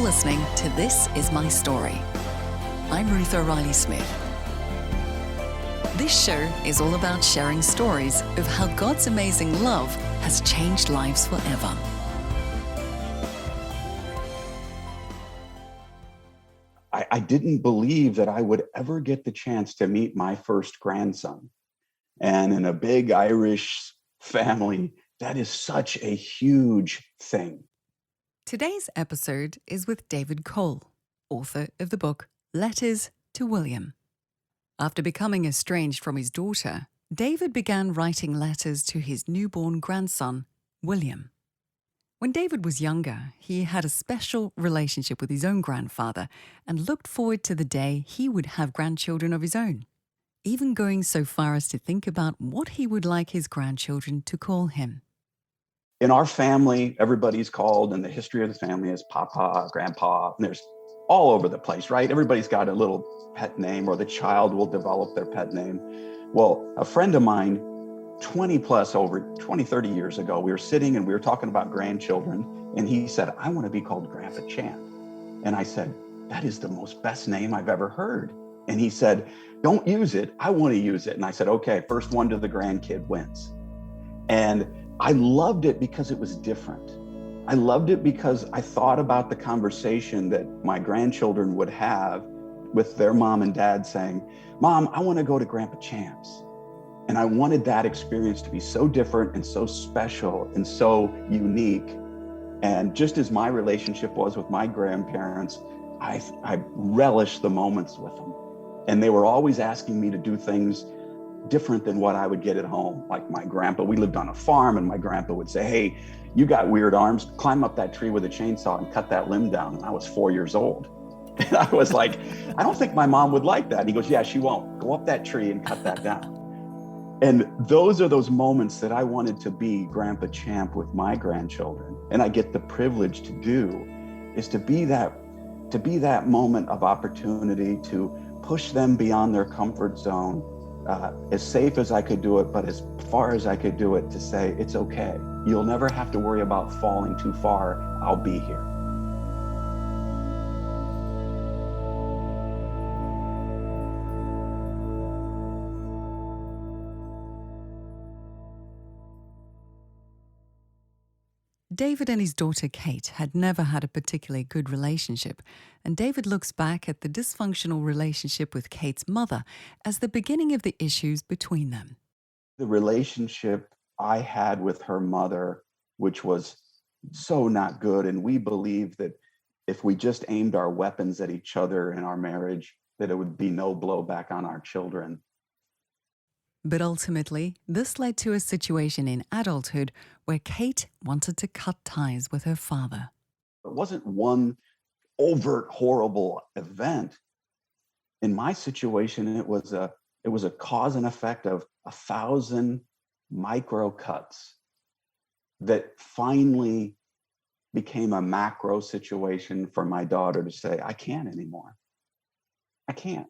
listening to This Is My Story. I'm Ruth O'Reilly-Smith. This show is all about sharing stories of how God's amazing love has changed lives forever. I didn't believe that I would ever get the chance to meet my first grandson. And in a big Irish family, that is such a huge thing. Today's episode is with David Koll, author of the book Letters to William. After becoming estranged from his daughter, David began writing letters to his newborn grandson, William. When David was younger, he had a special relationship with his own grandfather and looked forward to the day he would have grandchildren of his own, even going so far as to think about what he would like his grandchildren to call him. In our family, everybody's called, and the history of the family is Papa, Grandpa, and there's all over the place, right? Everybody's got a little pet name, or the child will develop their pet name. Well, a friend of mine, 30 years ago, we were sitting and we were talking about grandchildren, and he said, I want to be called Grandpa Champ. And I said, that is the most best name I've ever heard. And he said, don't use it. I want to use it. And I said, okay, first one to the grandkid wins. And I loved it because it was different. I loved it because I thought about the conversation that my grandchildren would have with their mom and dad saying, Mom, I want to go to Grandpa Champ's. And I wanted that experience to be so different and so special and so unique. And just as my relationship was with my grandparents, I relished the moments with them. And they were always asking me to do things different than what I would get at home. Like my grandpa, we lived on a farm, and my grandpa would say, hey, you got weird arms, climb up that tree with a chainsaw and cut that limb down. And I was 4 years old. And I was like, I don't think my mom would like that. And he goes, yeah, she won't. Go up that tree and cut that down. And those are those moments that I wanted to be Grandpa Champ with my grandchildren. And I get the privilege to do is to be that moment of opportunity to push them beyond their comfort zone, as safe as I could do it, but as far as I could do it, to say, it's okay. You'll never have to worry about falling too far. I'll be here. David and his daughter Kate had never had a particularly good relationship, and David looks back at the dysfunctional relationship with Kate's mother as the beginning of the issues between them. The relationship I had with her mother, which was so not good, and we believed that if we just aimed our weapons at each other in our marriage, that it would be no blowback on our children. But ultimately, this led to a situation in adulthood where Kate wanted to cut ties with her father. It wasn't one overt, horrible event. In my situation, it was a cause and effect of 1,000 micro cuts that finally became a macro situation for my daughter to say, I can't anymore. I can't.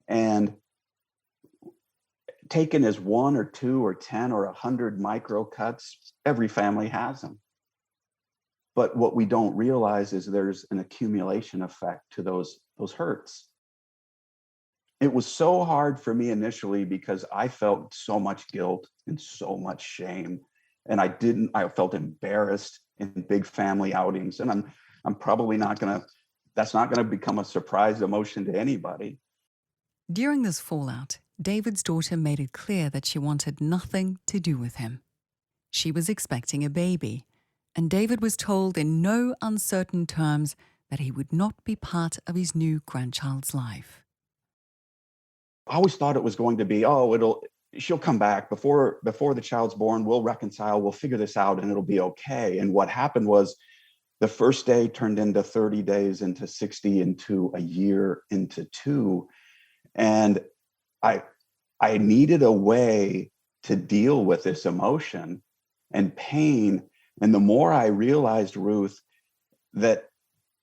And taken as 1 or 2 or 10 or 100 micro cuts, every family has them. But what we don't realize is there's an accumulation effect to those hurts. It was so hard for me initially because I felt so much guilt and so much shame. And I felt embarrassed in big family outings. And I'm probably that's not gonna become a surprise emotion to anybody. During this fallout, David's daughter made it clear that she wanted nothing to do with him. She was expecting a baby, and David was told in no uncertain terms that he would not be part of his new grandchild's life. I always thought it was going to be, she'll come back before the child's born, we'll reconcile, we'll figure this out, and it'll be okay. And what happened was the first day turned into 30 days, into 60, into a year, into 2. And I needed a way to deal with this emotion and pain. And the more I realized, Ruth, that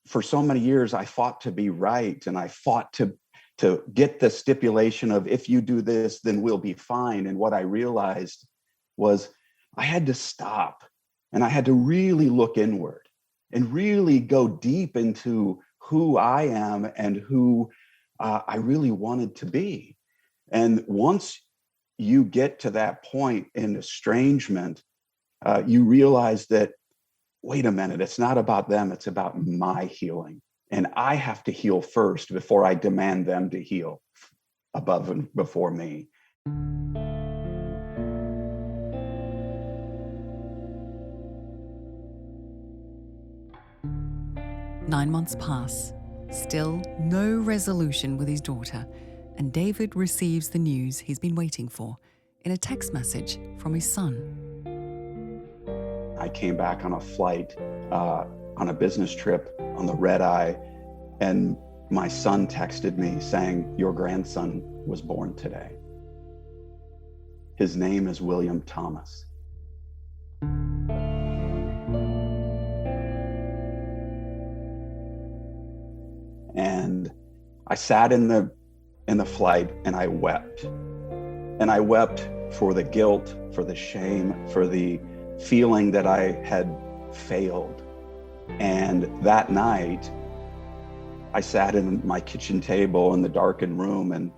for so many years I fought to be right, and I fought to get the stipulation of, if you do this, then we'll be fine. And what I realized was I had to stop, and I had to really look inward. and really go deep into who I am and who I really wanted to be. And once you get to that point in estrangement, you realize that, wait a minute, it's not about them, it's about my healing. And I have to heal first before I demand them to heal above and before me. 9 months pass, still no resolution with his daughter, and David receives the news he's been waiting for in a text message from his son. I came back on a flight, on a business trip on the red eye, and my son texted me saying, "Your grandson was born today. His name is William Thomas." And I sat in the flight and I wept. And I wept for the guilt, for the shame, for the feeling that I had failed. And that night, I sat in my kitchen table in the darkened room and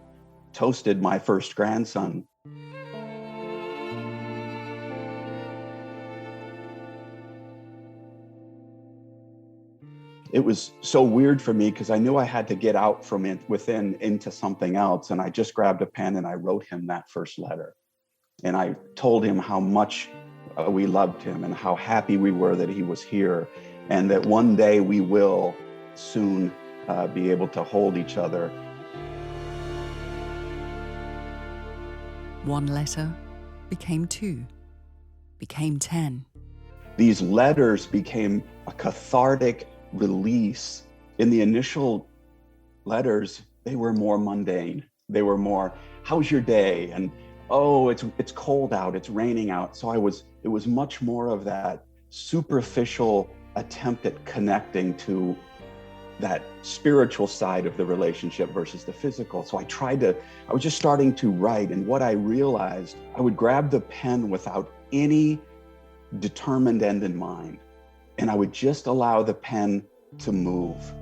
toasted my first grandson. It was so weird for me because I knew I had to get out from within into something else. And I just grabbed a pen and I wrote him that first letter. And I told him how much we loved him and how happy we were that he was here, and that one day we will soon be able to hold each other. One letter became 2, became 10. These letters became a cathartic release. In the initial letters, they were more mundane. They were more, "How's your day?" And, "Oh, it's cold out, it's raining out." So it was much more of that superficial attempt at connecting to that spiritual side of the relationship versus the physical. So I was just starting to write, and what I realized, I would grab the pen without any determined end in mind, and I would just allow the pen to move.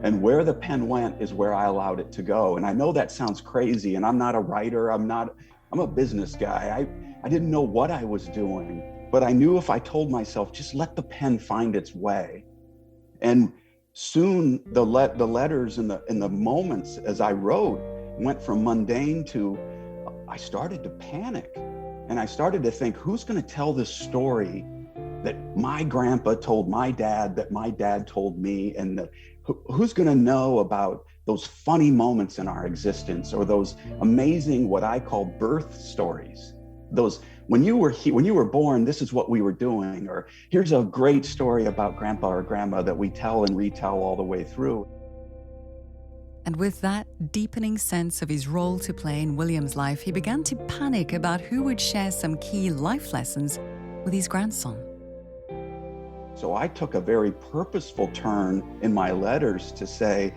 And where the pen went is where I allowed it to go. And I know that sounds crazy, and I'm not a writer, I'm a business guy. I didn't know what I was doing, but I knew if I told myself, just let the pen find its way. And soon the letters and the moments as I wrote went from mundane to, I started to panic. And I started to think, who's going to tell this story that my grandpa told my dad, that my dad told me, and who's going to know about those funny moments in our existence, or those amazing, what I call birth stories. Those, when you were born, this is what we were doing, or here's a great story about grandpa or grandma that we tell and retell all the way through. And with that deepening sense of his role to play in William's life, he began to panic about who would share some key life lessons with his grandson. So I took a very purposeful turn in my letters to say,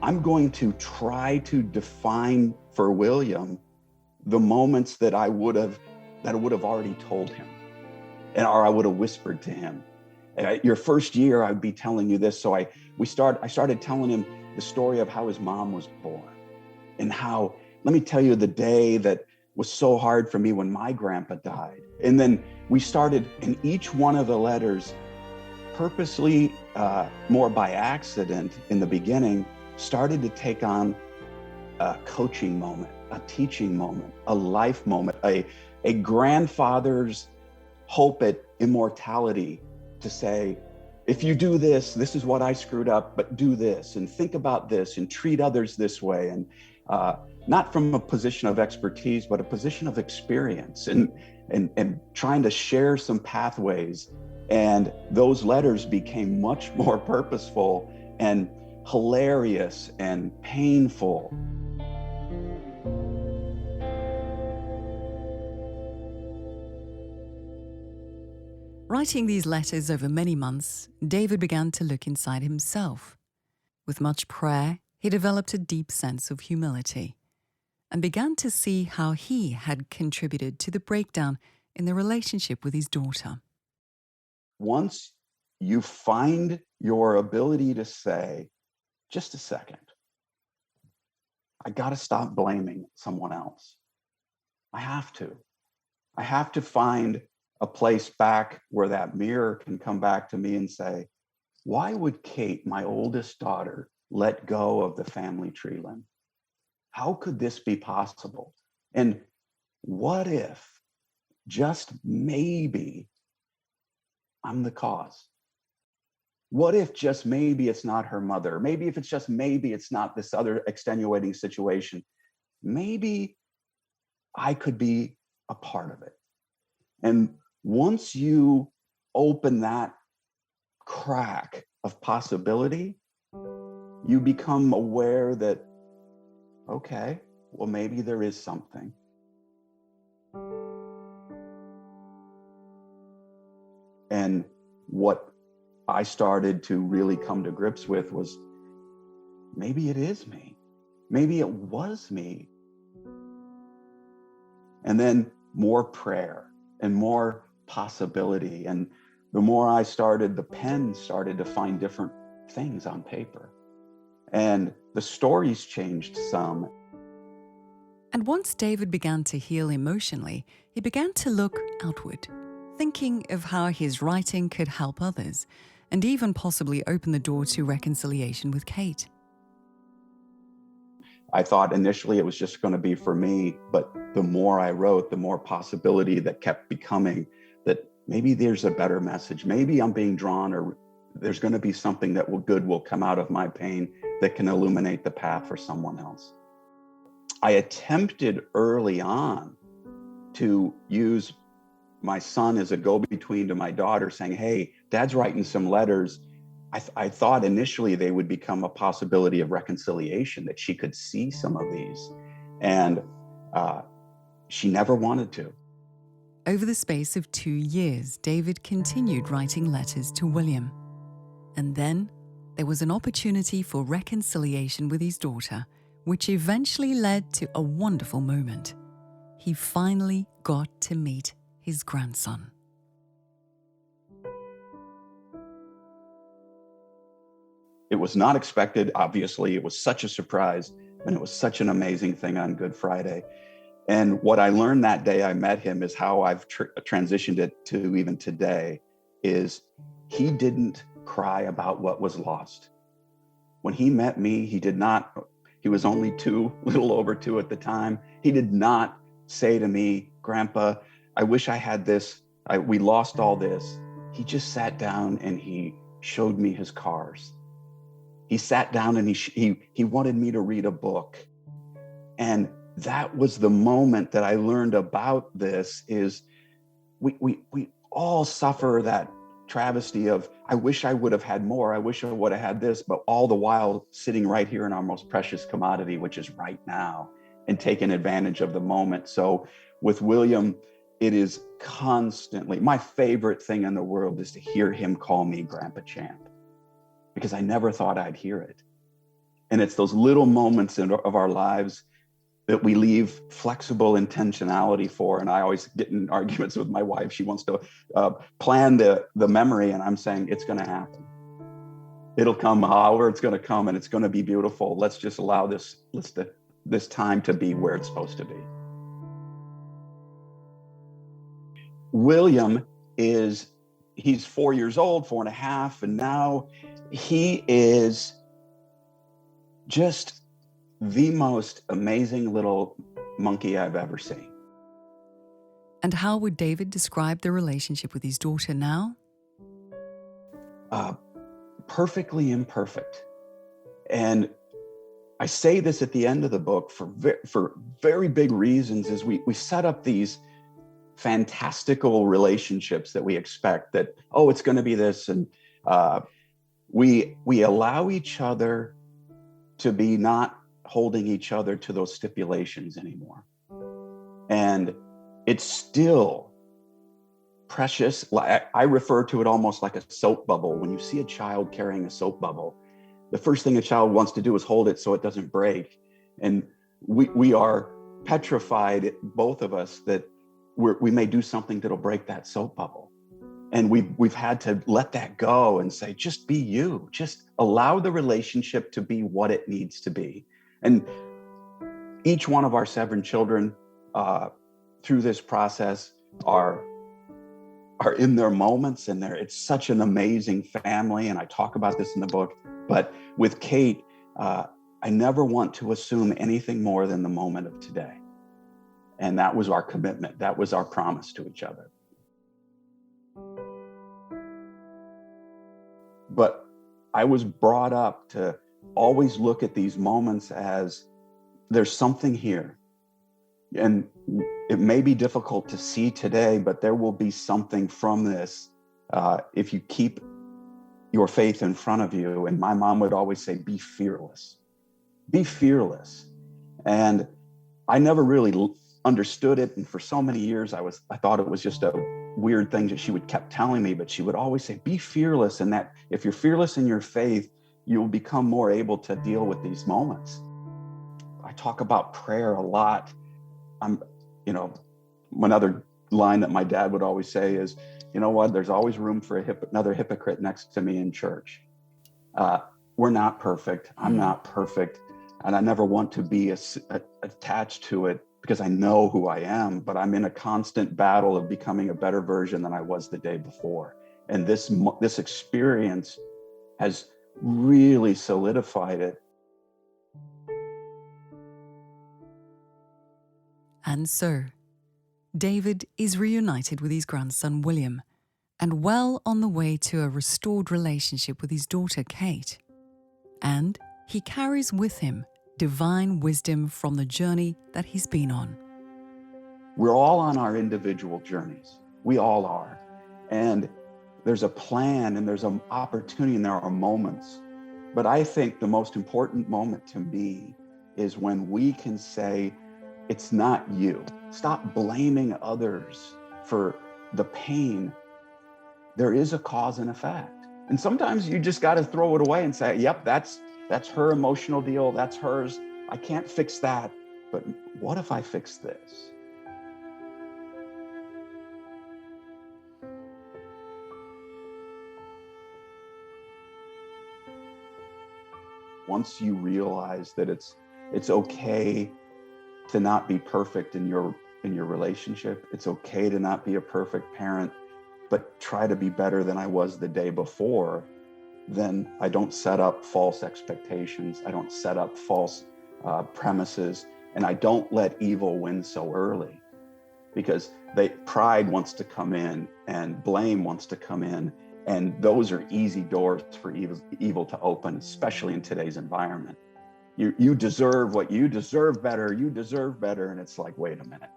I'm going to try to define for William the moments that I would have already told him, or I would have whispered to him. Your first year, I'd be telling you this. So I started telling him the story of how his mom was born, and how, let me tell you the day that was so hard for me when my grandpa died. And then we started in each one of the letters, purposely, more by accident in the beginning, started to take on a coaching moment, a teaching moment, a life moment, a grandfather's hope at immortality, to say, if you do this, this is what I screwed up, but do this, and think about this, and treat others this way. And not from a position of expertise, but a position of experience, and trying to share some pathways. And those letters became much more purposeful and hilarious and painful. Writing these letters over many months, David began to look inside himself. With much prayer, he developed a deep sense of humility and began to see how he had contributed to the breakdown in the relationship with his daughter. Once you find your ability to say, just a second, I got to stop blaming someone else. I have to find a place back where that mirror can come back to me and say, why would Kate, my oldest daughter, let go of the family tree limb? How could this be possible? And what if, just maybe, I'm the cause? What if just maybe it's not her mother? Maybe if it's just maybe it's not this other extenuating situation. Maybe I could be a part of it. And once you open that crack of possibility, you become aware that, okay, well, maybe there is something. And what I started to really come to grips with was, maybe it is me. Maybe it was me. And then more prayer and more possibility. And the more I started, the pen started to find different things on paper. And the stories changed some. And once David began to heal emotionally, he began to look outward, thinking of how his writing could help others, and even possibly open the door to reconciliation with Kate. I thought initially it was just going to be for me, but the more I wrote, the more possibility that kept becoming that maybe there's a better message. Maybe I'm being drawn, or there's going to be something that good will come out of my pain that can illuminate the path for someone else. I attempted early on to use my son as a go-between to my daughter, saying, hey, dad's writing some letters. I thought initially they would become a possibility of reconciliation, that she could see some of these. And she never wanted to. Over the space of 2 years, David continued writing letters to William. And then there was an opportunity for reconciliation with his daughter, which eventually led to a wonderful moment. He finally got to meet his grandson. It was not expected, obviously. It was such a surprise, and it was such an amazing thing on Good Friday. And what I learned that day I met him is how I've transitioned it to even today, is he didn't cry about what was lost. When he met me, he was only 2, little over 2 at the time. He did not say to me, Grandpa, I wish I had this. We lost all this. He just sat down and he showed me his cars. He sat down and he wanted me to read a book. And that was the moment that I learned about this, is we all suffer that travesty of, I wish I would have had more. I wish I would have had this, but all the while sitting right here in our most precious commodity, which is right now, and taking advantage of the moment. So with William, it is constantly, my favorite thing in the world is to hear him call me Grandpa Champ, because I never thought I'd hear it. And it's those little moments of our lives that we leave flexible intentionality for. And I always get in arguments with my wife. She wants to plan the memory, and I'm saying it's going to happen. It'll come however it's going to come, and it's going to be beautiful. Let's just allow this time to be where it's supposed to be. William he's 4 years old, 4.5, and now he is just the most amazing little monkey I've ever seen. And how would David describe the relationship with his daughter now? Perfectly imperfect. And I say this at the end of the book for very big reasons, is we set up these fantastical relationships that we expect that, oh, it's going to be this. And we allow each other to be not holding each other to those stipulations anymore. And it's still precious. I refer to it almost like a soap bubble. When you see a child carrying a soap bubble, the first thing a child wants to do is hold it so it doesn't break. And we are petrified, both of us, that we may do something that'll break that soap bubble. And we've had to let that go and say, just be you. Just allow the relationship to be what it needs to be. And each one of our 7 children through this process are in their moments, and it's such an amazing family. And I talk about this in the book. But with Kate, I never want to assume anything more than the moment of today. And that was our commitment. That was our promise to each other. But I was brought up to always look at these moments as there's something here. And it may be difficult to see today, but there will be something from this if you keep your faith in front of you. And my mom would always say, be fearless. Be fearless. And I never really understood it. And for so many years, I thought it was just a weird thing that she would kept telling me, but she would always say, be fearless. And that if you're fearless in your faith, you'll become more able to deal with these moments. I talk about prayer a lot. One other line that my dad would always say is, you know what, there's always room for another hypocrite next to me in church. We're not perfect. I'm not perfect. And I never want to be attached to it because I know who I am, but I'm in a constant battle of becoming a better version than I was the day before. And this experience has really solidified it. And so, David is reunited with his grandson William, and well on the way to a restored relationship with his daughter Kate. And he carries with him divine wisdom from the journey that he's been on. We're all on our individual journeys. We all are. And there's a plan and there's an opportunity and there are moments. But I think the most important moment to me is when we can say, it's not you. Stop blaming others for the pain. There is a cause and effect. And sometimes you just got to throw it away and say, yep, that's her emotional deal. That's hers. I can't fix that. But what if I fix this? Once you realize that it's okay to not be perfect in your relationship, it's okay to not be a perfect parent, but try to be better than I was the day before, then I don't set up false expectations. I don't set up false premises, and I don't let evil win so early, because pride wants to come in and blame wants to come in. And those are easy doors for evil to open, especially in today's environment. You deserve what you deserve better. You deserve better. And it's like, wait a minute.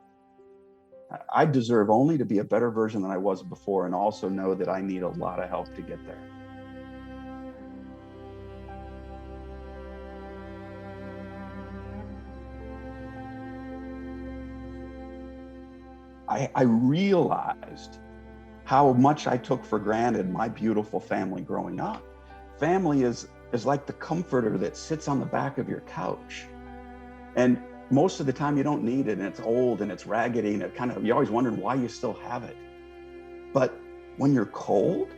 I deserve only to be a better version than I was before, and also know that I need a lot of help to get there. I realized how much I took for granted my beautiful family growing up. Family is like the comforter that sits on the back of your couch. And most of the time you don't need it, and it's old and it's raggedy, and you always wondered why you still have it. But when you're cold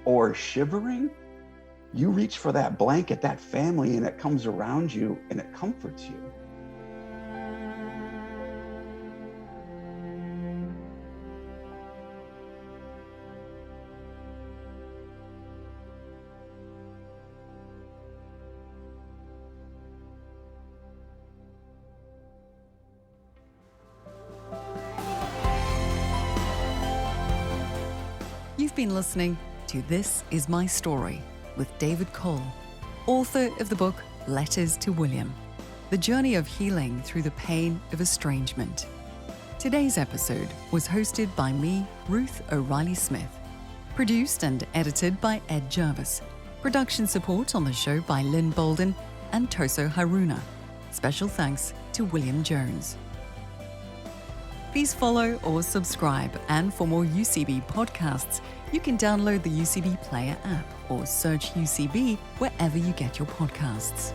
or shivering, you reach for that blanket, that family, and it comes around you and it comforts you. You've been listening to This Is My Story with David Koll, author of the book Letters to William, The Journey of Healing Through the Pain of Estrangement. Today's episode was hosted by me, Ruth O'Reilly-Smith, produced and edited by Ed Jervis, production support on the show by Lynn Bolden and Toso Haruna. Special thanks to William Jones. Please follow or subscribe, and for more UCB podcasts, you can download the UCB Player app or search UCB wherever you get your podcasts.